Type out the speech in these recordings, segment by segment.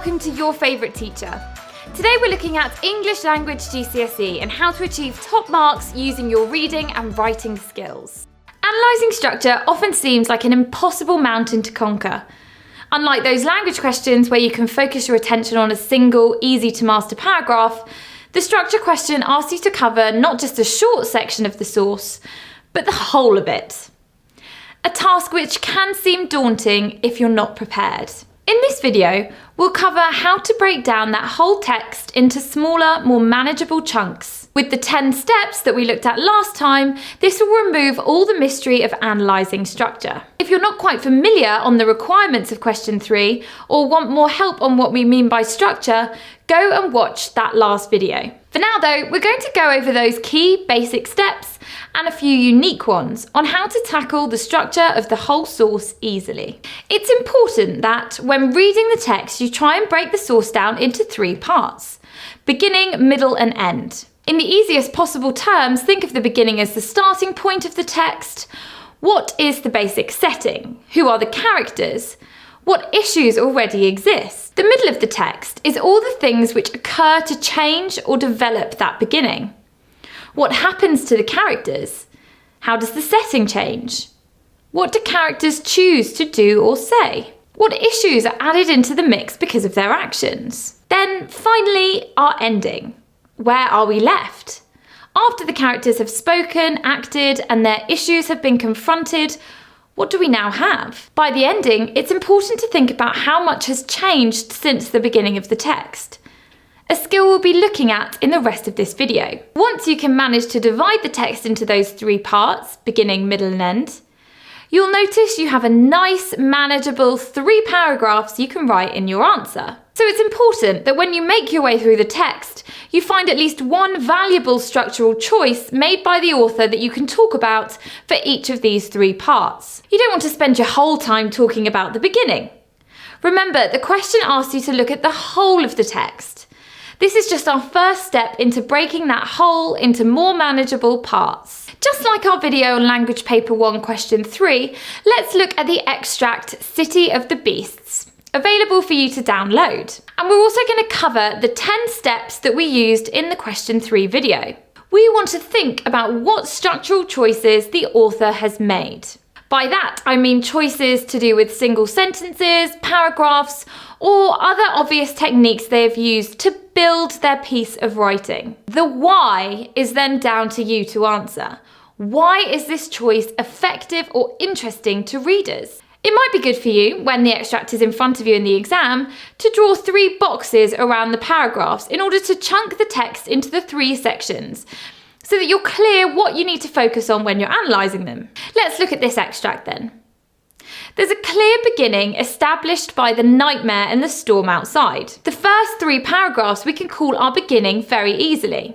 welcome to Your Favourite Teacher. Today we're looking at English Language GCSE and how to achieve top marks using your reading and writing skills. Analysing structure often seems like an impossible mountain to conquer. Unlike those language questions where you can focus your attention on a single, easy-to-master paragraph, the structure question asks you to cover not just a short section of the source, but the whole of it. A task which can seem daunting if you're not prepared. In this video, we'll cover how to break down that whole text into smaller, more manageable chunks. With the 10 steps that we looked at last time, this will remove all the mystery of analysing structure. If you're not quite familiar on the requirements of question 3 or want more help on what we mean by structure, go and watch that last video. For now though, we're going to go over those key basic steps and a few unique ones on how to tackle the structure of the whole source easily. It's important that when reading the text, you try and break the source down into 3 parts: beginning, middle and end. In the easiest possible terms, think of the beginning as the starting point of the text. What is the basic setting? Who are the characters? What issues already exist? The middle of the text is all the things which occur to change or develop that beginning. What happens to the characters? How does the setting change? What do characters choose to do or say? What issues are added into the mix because of their actions? Then finally, our ending. Where are we left? After the characters have spoken, acted, and their issues have been confronted, what do we now have? By the ending, it's important to think about how much has changed since the beginning of the text. A skill we'll be looking at in the rest of this video. Once you can manage to divide the text into those 3 parts, beginning, middle and end, you'll notice you have a nice, manageable 3 paragraphs you can write in your answer. So it's important that when you make your way through the text, you find at least one valuable structural choice made by the author that you can talk about for each of these 3 parts. You don't want to spend your whole time talking about the beginning. Remember, the question asks you to look at the whole of the text. This is just our first step into breaking that whole into more manageable parts. Just like our video on Language Paper 1 question 3, let's look at the extract City of the Beasts, available for you to download. And we're also going to cover the 10 steps that we used in the question 3 video. We want to think about what structural choices the author has made. By that, I mean choices to do with single sentences, paragraphs, or other obvious techniques they have used to build their piece of writing. The why is then down to you to answer. Why is this choice effective or interesting to readers? It might be good for you, when the extract is in front of you in the exam, to draw 3 boxes around the paragraphs in order to chunk the text into the 3 sections, so that you're clear what you need to focus on when you're analysing them. Let's look at this extract then. There's a clear beginning established by the nightmare and the storm outside. The first 3 paragraphs we can call our beginning very easily.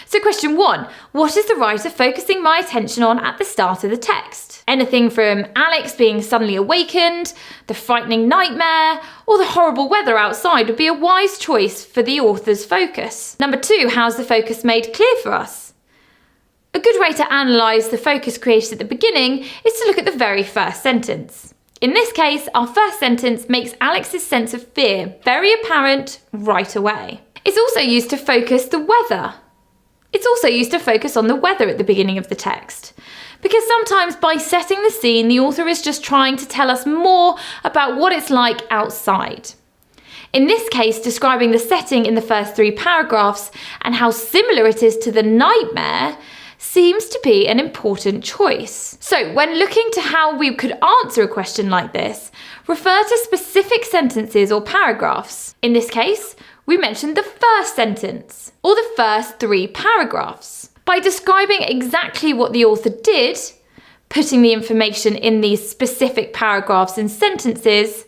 So question 1, what is the writer focusing my attention on at the start of the text? Anything from Alex being suddenly awakened, the frightening nightmare, or the horrible weather outside would be a wise choice for the author's focus. Number 2, how's the focus made clear for us? A good way to analyse the focus created at the beginning is to look at the very first sentence. In this case, our first sentence makes Alex's sense of fear very apparent right away. It's also used to focus the weather. It's also used to focus on the weather at the beginning of the text, because sometimes by setting the scene, the author is just trying to tell us more about what it's like outside. In this case, describing the setting in the first 3 paragraphs and how similar it is to the nightmare seems to be an important choice. So when looking to how we could answer a question like this, refer to specific sentences or paragraphs. In this case, we mentioned the first sentence, or the first 3 paragraphs. By describing exactly what the author did, putting the information in these specific paragraphs and sentences,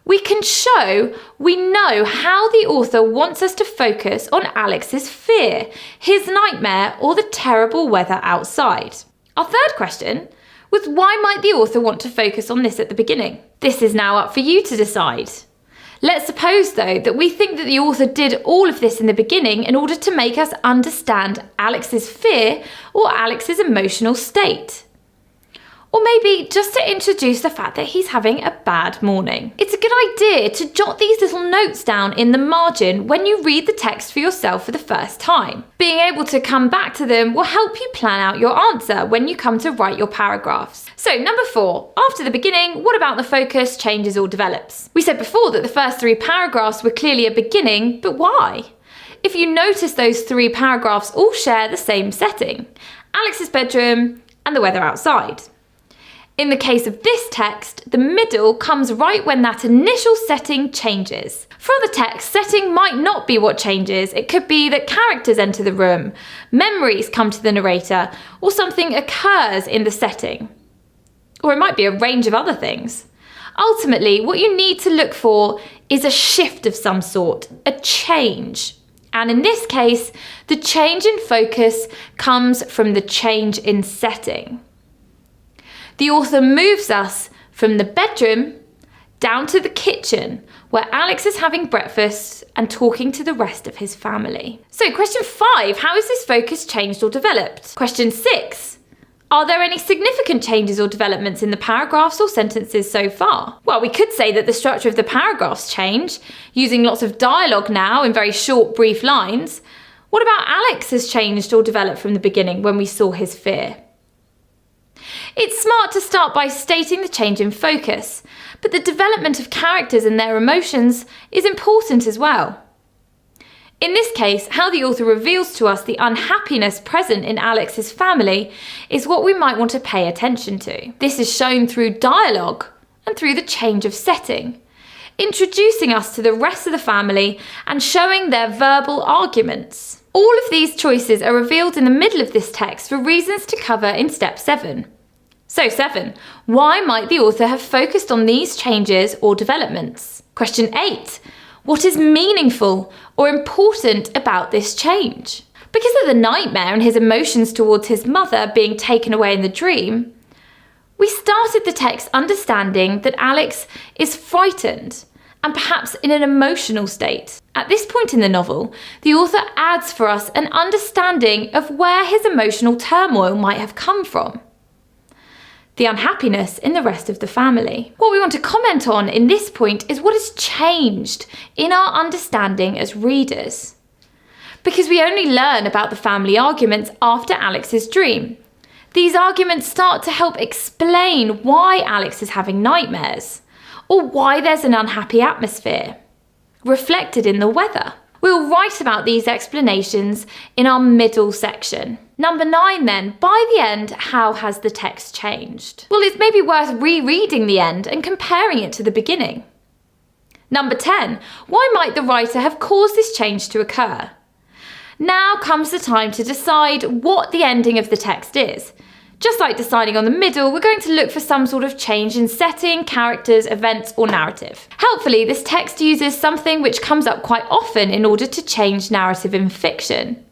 we can show we know how the author wants us to focus on Alex's fear, his nightmare, or the terrible weather outside. Our third question was, why might the author want to focus on this at the beginning? This is now up for you to decide. Let's suppose, though, that we think that the author did all of this in the beginning in order to make us understand Alex's fear or Alex's emotional state. Or maybe just to introduce the fact that he's having a bad morning. It's a good idea to jot these little notes down in the margin when you read the text for yourself for the first time. Being able to come back to them will help you plan out your answer when you come to write your paragraphs. So number 4, after the beginning, what about the focus changes or develops? We said before that the first 3 paragraphs were clearly a beginning, but why? If you notice, those 3 paragraphs all share the same setting: Alex's bedroom and the weather outside. In the case of this text, the middle comes right when that initial setting changes. For other texts, setting might not be what changes. It could be that characters enter the room, memories come to the narrator, or something occurs in the setting. Or it might be a range of other things. Ultimately, what you need to look for is a shift of some sort, a change. And in this case, the change in focus comes from the change in setting. The author moves us from the bedroom down to the kitchen, where Alex is having breakfast and talking to the rest of his family. So question 5, how is this focus changed or developed? Question 6, are there any significant changes or developments in the paragraphs or sentences so far? Well, we could say that the structure of the paragraphs change, using lots of dialogue now in very short, brief lines. What about Alex has changed or developed from the beginning when we saw his fear? It's smart to start by stating the change in focus, but the development of characters and their emotions is important as well. In this case, how the author reveals to us the unhappiness present in Alex's family is what we might want to pay attention to. This is shown through dialogue and through the change of setting, introducing us to the rest of the family and showing their verbal arguments. All of these choices are revealed in the middle of this text for reasons to cover in step 7. So 7, why might the author have focused on these changes or developments? Question 8, what is meaningful or important about this change? Because of the nightmare and his emotions towards his mother being taken away in the dream, we started the text understanding that Alex is frightened and perhaps in an emotional state. At this point in the novel, the author adds for us an understanding of where his emotional turmoil might have come from: the unhappiness in the rest of the family. What we want to comment on in this point is what has changed in our understanding as readers. Because we only learn about the family arguments after Alex's dream. These arguments start to help explain why Alex is having nightmares, or why there's an unhappy atmosphere, reflected in the weather. We'll write about these explanations in our middle section. Number 9 then, by the end, how has the text changed? Well, it's maybe worth rereading the end and comparing it to the beginning. Number 10, why might the writer have caused this change to occur? Now comes the time to decide what the ending of the text is. Just like deciding on the middle, we're going to look for some sort of change in setting, characters, events, or narrative. Helpfully, this text uses something which comes up quite often in order to change narrative in fiction: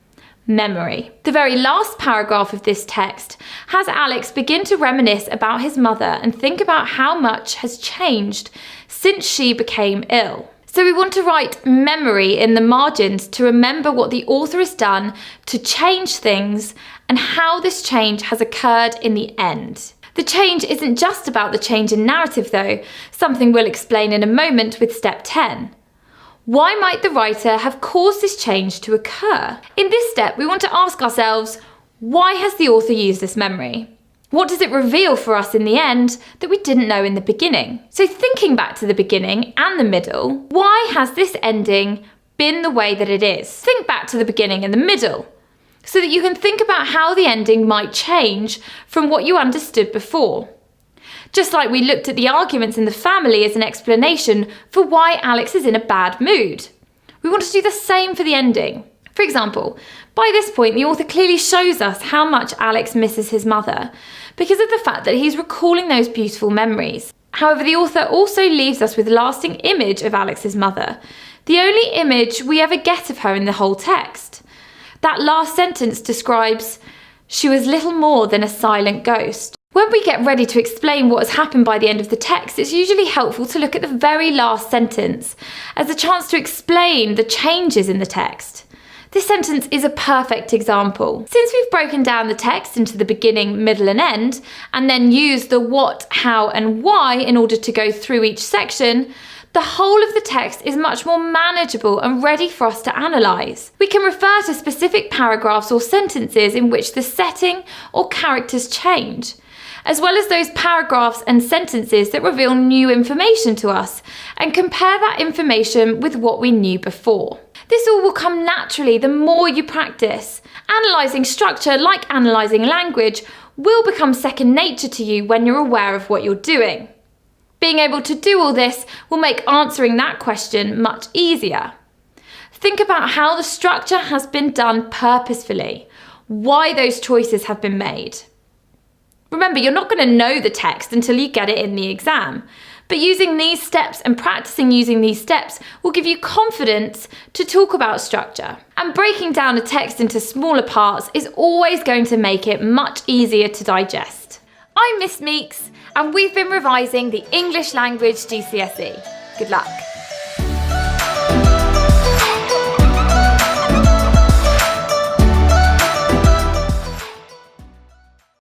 memory. The very last paragraph of this text has Alex begin to reminisce about his mother and think about how much has changed since she became ill. So we want to write memory in the margins to remember what the author has done to change things and how this change has occurred in the end. The change isn't just about the change in narrative though, something we'll explain in a moment with step 10. Why might the writer have caused this change to occur? In this step, we want to ask ourselves, why has the author used this memory? What does it reveal for us in the end that we didn't know in the beginning? So thinking back to the beginning and the middle, why has this ending been the way that it is? Think back to the beginning and the middle, so that you can think about how the ending might change from what you understood before. Just like we looked at the arguments in the family as an explanation for why Alex is in a bad mood, we want to do the same for the ending. For example, by this point the author clearly shows us how much Alex misses his mother because of the fact that he's recalling those beautiful memories. However, the author also leaves us with a lasting image of Alex's mother, the only image we ever get of her in the whole text. That last sentence describes, "She was little more than a silent ghost." When we get ready to explain what has happened by the end of the text, it's usually helpful to look at the very last sentence as a chance to explain the changes in the text. This sentence is a perfect example. Since we've broken down the text into the beginning, middle and end, and then used the what, how and why in order to go through each section, the whole of the text is much more manageable and ready for us to analyse. We can refer to specific paragraphs or sentences in which the setting or characters change, as well as those paragraphs and sentences that reveal new information to us, and compare that information with what we knew before. This all will come naturally the more you practice. Analysing structure, like analysing language, will become second nature to you when you're aware of what you're doing. Being able to do all this will make answering that question much easier. Think about how the structure has been done purposefully, why those choices have been made. Remember, you're not going to know the text until you get it in the exam, but using these steps and practicing using these steps will give you confidence to talk about structure. And breaking down a text into smaller parts is always going to make it much easier to digest. I'm Miss Meeks, and we've been revising the English language GCSE. Good luck.